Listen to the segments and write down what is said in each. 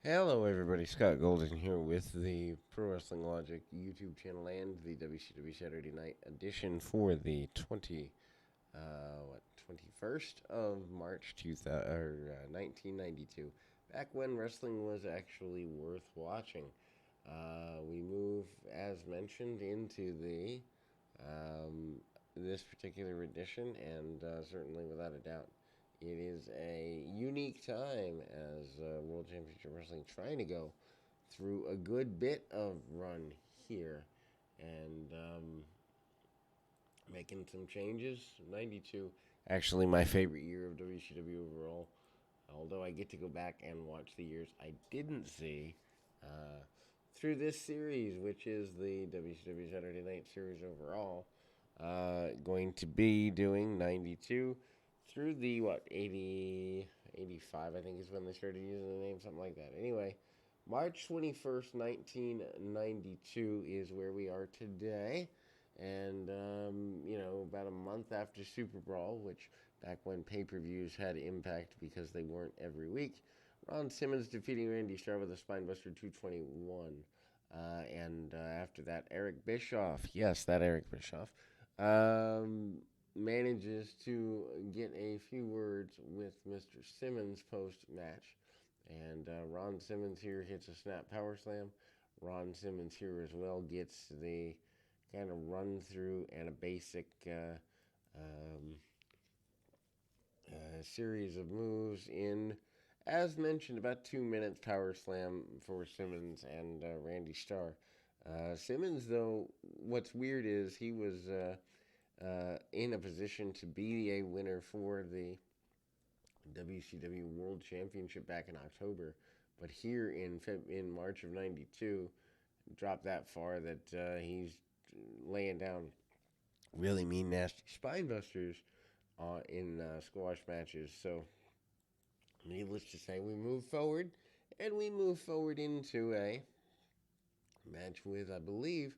Hello, everybody. Scott Golden here with the Pro Wrestling Logic YouTube channel and the WCW Saturday Night edition for the 21st of March 1992. Back when wrestling was actually worth watching. We move, as mentioned, into the this particular edition, and certainly without a doubt, it is a unique time as World Championship Wrestling trying to go through a good bit of run here and making some changes. 92, actually my favorite year of WCW overall, although I get to go back and watch the years I didn't see through this series, which is the WCW Saturday Night Series overall. Going to be doing 92 through the, 80, 85, I think is when they started using the name, something like that. Anyway, March 21st, 1992 is where we are today. And, about a month after Super Brawl, which back when pay-per-views had impact because they weren't every week, Ron Simmons defeating Randy Starr with a Spinebuster 221. And after that, Eric Bischoff, yes, that Eric Bischoff, um, manages to get a few words with Mr. Simmons post-match. And Ron Simmons here hits a snap power slam. Ron Simmons here as well gets the kind of run through and a basic um, series of moves in, as mentioned, about 2 minutes power slam for Simmons and Randy Starr. Simmons, though, what's weird is he was in a position to be a winner for the WCW World Championship back in October, but here in March of '92, dropped that far that he's laying down really mean, nasty spine busters in squash matches. So, needless to say, we move forward, and we move forward into a match with, I believe,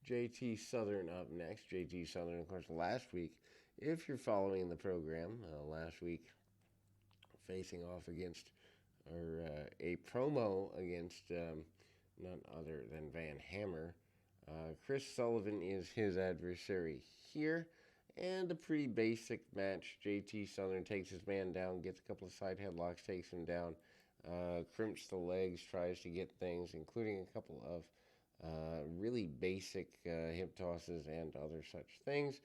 JT Southern up next. JT Southern, of course, last week, if you're following the program, last week facing off against, or a promo against none other than Van Hammer. Chris Sullivan is his adversary here, and a pretty basic match. JT Southern takes his man down, gets a couple of side headlocks, takes him down, crimps the legs, tries to get things, including a couple of really basic hip tosses and other such things,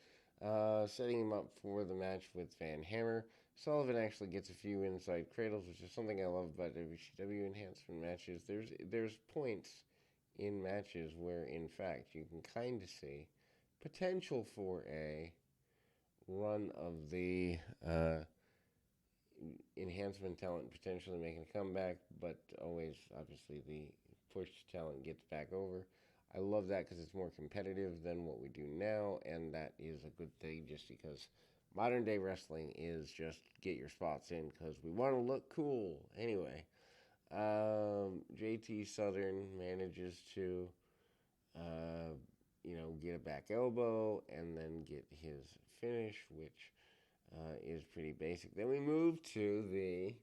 setting him up for the match with Van Hammer. Sullivan actually gets a few inside cradles, which is something I love about WCW enhancement matches. There's points in matches where, in fact, you can kind of see potential for a run of the enhancement talent potentially making a comeback, but always, obviously, the pushed talent gets back over. I love that because it's more competitive than what we do now, and that is a good thing just because modern day wrestling is just get your spots in because we want to look cool. Anyway, JT Southern manages to, get a back elbow and then get his finish, which is pretty basic. Then we move to the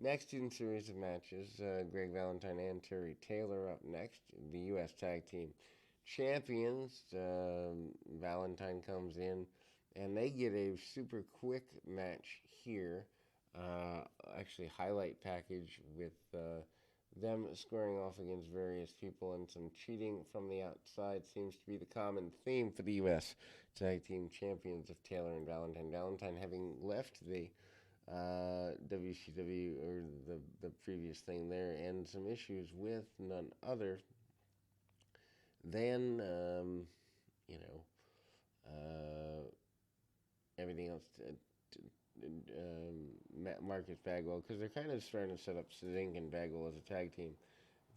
next in series of matches. Greg Valentine and Terry Taylor up next. The U.S. Tag Team Champions. Valentine comes in, and they get a super quick match here. Actually, highlight package with them squaring off against various people, and some cheating from the outside seems to be the common theme for the U.S. Tag Team Champions of Taylor and Valentine. Valentine having left the WCW or the previous thing there, and some issues with none other than everything else. Marcus Bagwell, because they're kind of starting to set up Zink and Bagwell as a tag team.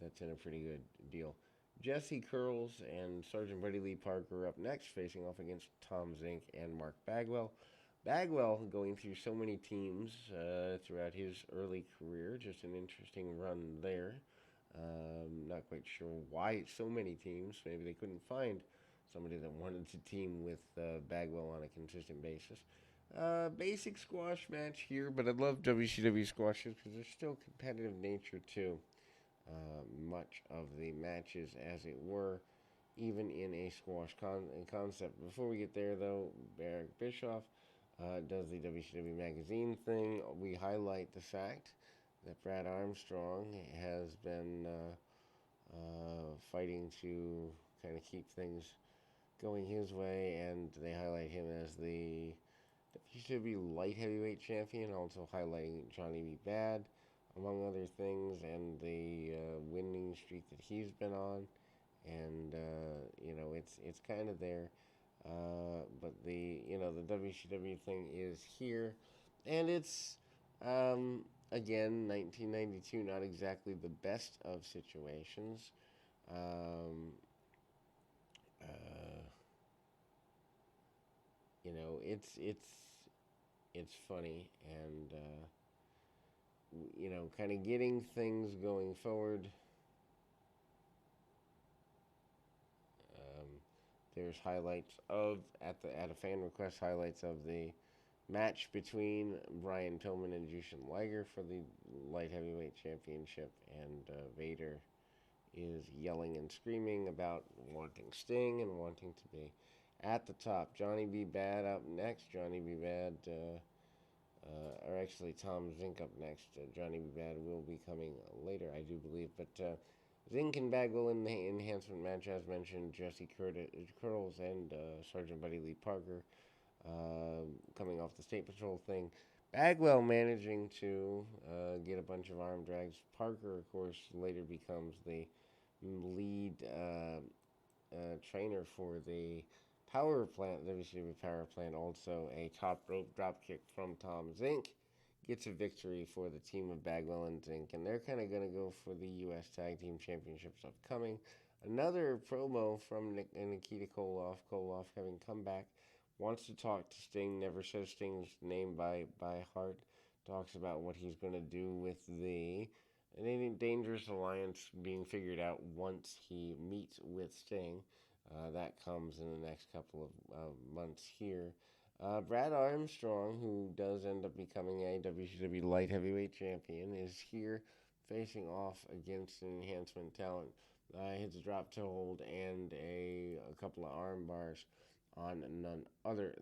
That's in a pretty good deal. Jesse Curls and Sergeant Buddy Lee Parker up next, facing off against Tom Zink and Mark Bagwell. Bagwell going through so many teams throughout his early career, just an interesting run there. Not quite sure why so many teams. Maybe they couldn't find somebody that wanted to team with Bagwell on a consistent basis. Basic squash match here, but I love WCW squashes because there's still competitive nature too. much of the matches, as it were, even in a squash concept. Before we get there, though, Eric Bischoff does the WCW magazine thing. We highlight the fact that Brad Armstrong has been fighting to kind of keep things going his way, and they highlight him as the WCW light heavyweight champion, also highlighting Johnny B. Bad, among other things, and the winning streak that he's been on. And it's kind of there, but the WCW thing is here, and it's again 1992, not exactly the best of situations. Um, uh, it's funny, and kind of getting things going forward. Um, there's highlights of at a fan request, highlights of the match between Brian Pillman and Jushin Liger for the light heavyweight championship, and Vader is yelling and screaming about wanting Sting and wanting to be at the top. Johnny B. Bad up next. Johnny B. Bad, or actually Tom Zink up next. Johnny B. Bad will be coming later, I do believe. But Zink and Bagwell in the enhancement match, as mentioned. Jesse Curls and Sergeant Buddy Lee Parker coming off the State Patrol thing. Bagwell managing to get a bunch of arm drags. Parker, of course, later becomes the lead trainer for the power plant, the WCW power plant. Also, a top rope drop kick from Tom Zink gets a victory for the team of Bagwell and Zink, and they're kind of going to go for the U.S. Tag Team Championships upcoming. Another promo from Nikita Koloff. Koloff, having come back, wants to talk to Sting, never says Sting's name by heart, talks about what he's going to do with the Dangerous Alliance being figured out once he meets with Sting. That comes in the next couple of months here. Brad Armstrong, who does end up becoming a WCW light heavyweight champion, is here facing off against an enhancement talent. Hits a drop toe hold and a couple of arm bars on none other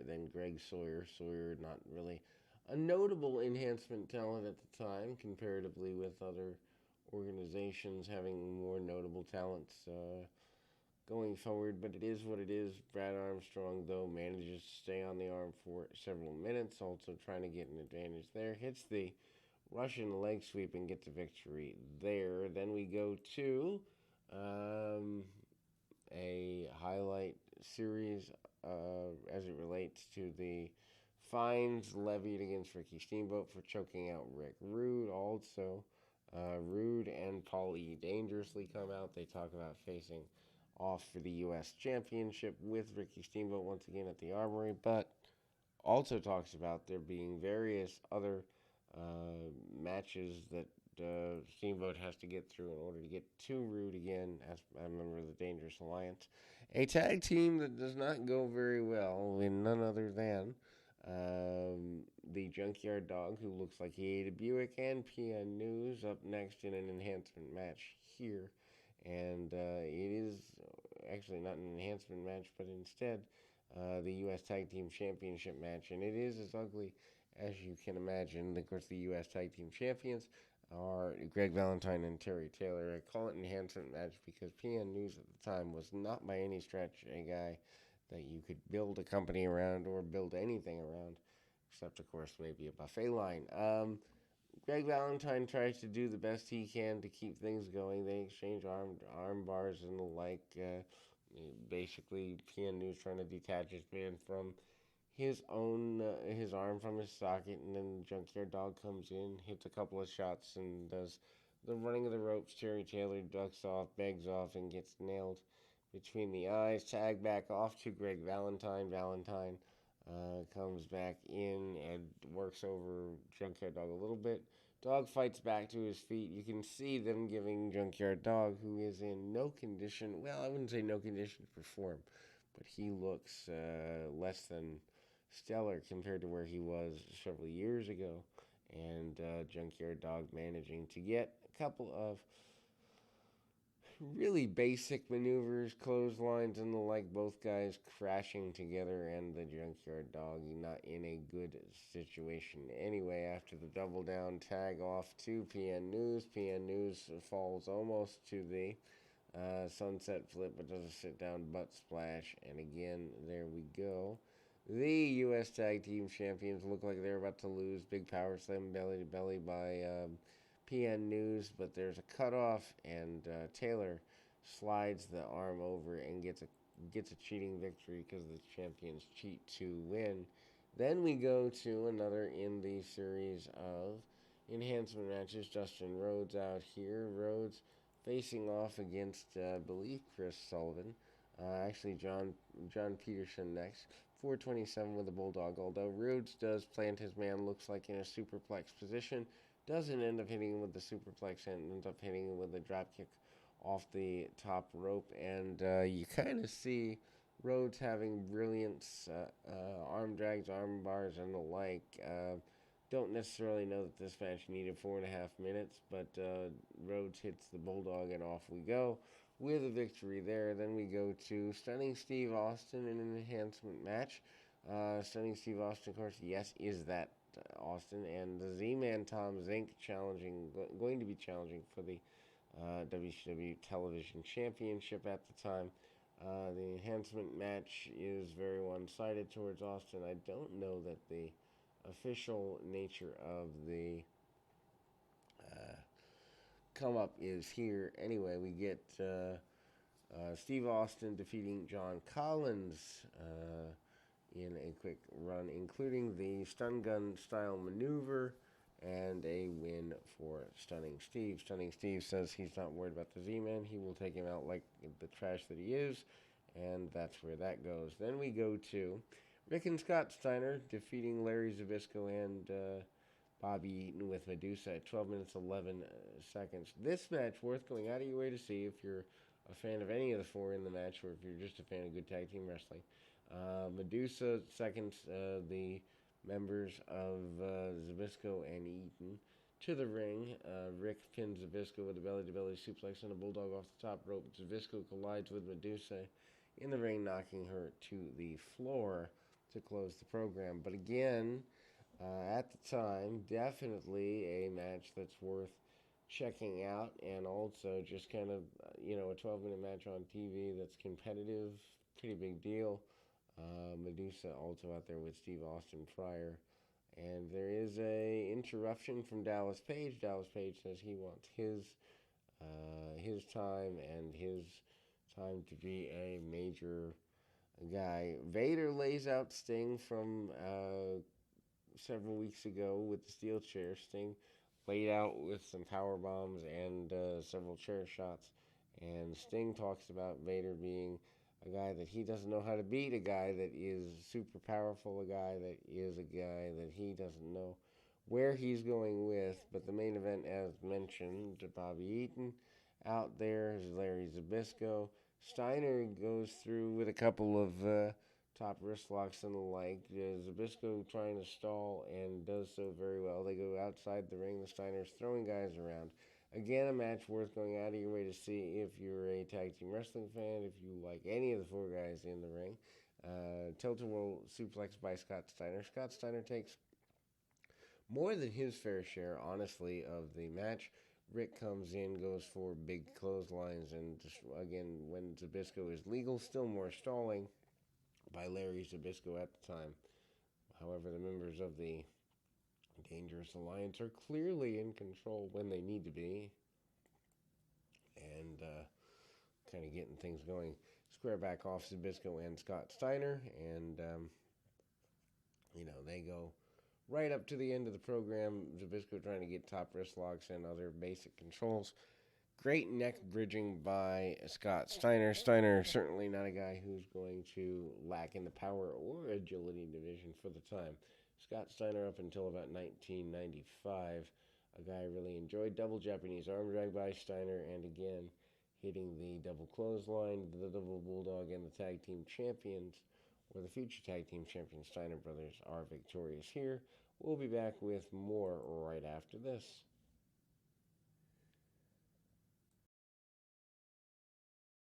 than Greg Sawyer. Sawyer, not really a notable enhancement talent at the time, comparatively with other organizations having more notable talents going forward, but it is what it is. Brad Armstrong, though, manages to stay on the arm for several minutes, also trying to get an advantage there. Hits the Russian leg sweep and gets a victory there. Then we go to a highlight series as it relates to the fines levied against Ricky Steamboat for choking out Rick Rude. Also, Rude and Paul E. Dangerously come out. They talk about facing off for the U.S. Championship with Ricky Steamboat once again at the Armory, but also talks about there being various other matches that Steamboat has to get through in order to get to Rude again as a member of the Dangerous Alliance. A tag team that does not go very well in none other than the Junkyard Dog, who looks like he ate a Buick, and PN News up next in an enhancement match here. And it is actually not an enhancement match, but instead the U.S. Tag Team Championship match. And it is as ugly as you can imagine. Of course, the U.S. Tag Team Champions are Greg Valentine and Terry Taylor. I call it an enhancement match because PN News at the time was not by any stretch a guy that you could build a company around or build anything around, except, of course, maybe a buffet line. Greg Valentine tries to do the best he can to keep things going. They exchange arm bars and the like. Basically, PN News trying to detach his man from his arm from his socket, and then Junkyard Dog comes in, hits a couple of shots, and does the running of the ropes. Terry Taylor ducks off, begs off, and gets nailed between the eyes. Tag back off to Greg Valentine. Valentine comes back in and works over Junkyard Dog a little bit. Dog fights back to his feet. You can see them giving Junkyard Dog, who is in no condition, well, I wouldn't say no condition to perform, but he looks less than stellar compared to where he was several years ago. and Junkyard Dog managing to get a couple of really basic maneuvers, clotheslines, and the like. Both guys crashing together, and the Junkyard Dog not in a good situation. Anyway, after the double down tag off to PN News, PN News falls almost to the sunset flip, but does a sit down butt splash. And again, there we go. The U.S. Tag Team Champions look like they're about to lose. Big power slam belly to belly by PN News, but there's a cutoff, and Taylor slides the arm over and gets a cheating victory because the champions cheat to win. Then we go to another in the series of enhancement matches. Justin Rhodes out here. Rhodes facing off against, I believe, Chris Sullivan. Actually, John Peterson next. 427 with a bulldog. Although Rhodes does plant his man, looks like in a superplex position. Doesn't end up hitting him with the superplex and ends up hitting him with a dropkick off the top rope. And you kind of see Rhodes having brilliance, arm drags, arm bars, and the like. Don't necessarily know that this match needed 4.5 minutes, but Rhodes hits the bulldog and off we go with a victory there. Then we go to Stunning Steve Austin in an enhancement match. Stunning Steve Austin, of course, yes, is that Austin, and the Z-Man Tom Zink going to be challenging for the WCW Television Championship at the time. The enhancement match is very one-sided towards Austin. I don't know that the official nature of the come up is here. Anyway, we get Steve Austin defeating John Collins in a quick run, including the stun gun style maneuver and a win for Stunning Steve. Stunning Steve says he's not worried about the Z-Man. He will take him out like the trash that he is, and that's where that goes. Then we go to Rick and Scott Steiner defeating Larry Zabisco and Bobby Eaton with Medusa at 12 minutes 11 seconds. This match worth going out of your way to see if you're a fan of any of the four in the match, or if you're just a fan of good tag team wrestling. Medusa seconds the members of Zabisco and Eaton to the ring. Rick pins Zabisco with a belly-to-belly suplex and a bulldog off the top rope. Zabisco collides with Medusa in the ring, knocking her to the floor to close the program. But again, at the time, definitely a match that's worth checking out, and also just kind of, a 12-minute match on TV that's competitive, pretty big deal. Medusa also out there with Steve Austin prior. And there is a interruption from Dallas Page. Dallas Page says he wants his time and his time to be a major guy. Vader lays out Sting from several weeks ago with the steel chair. Sting laid out with some power bombs and several chair shots. And Sting talks about Vader being a guy that he doesn't know how to beat, a guy that is super powerful, a guy that is a guy that he doesn't know where he's going with. But the main event, as mentioned, Bobby Eaton out there is Larry Zabisco. Steiner goes through with a couple of top wrist locks and the like. Zabisco trying to stall and does so very well. They go outside the ring. The Steiner's throwing guys around. Again, a match worth going out of your way to see if you're a tag team wrestling fan, if you like any of the four guys in the ring. Tilt-a-whirl suplex by Scott Steiner. Scott Steiner takes more than his fair share, honestly, of the match. Rick comes in, goes for big clotheslines, and just, again, when Zabisco is legal, still more stalling by Larry Zabisco at the time. However, the members of the Dangerous Alliance are clearly in control when they need to be, and kind of getting things going. Square back off Zabisco and Scott Steiner, and they go right up to the end of the program. Zabisco trying to get top wrist locks and other basic controls. Great neck bridging by Scott Steiner. Steiner certainly not a guy who's going to lack in the power or agility division for the time. Scott Steiner up until about 1995, a guy I really enjoyed. Double Japanese arm drag by Steiner, and again, hitting the double clothesline, the double bulldog, and the tag team champions, or the future tag team champions, Steiner brothers, are victorious here. We'll be back with more right after this.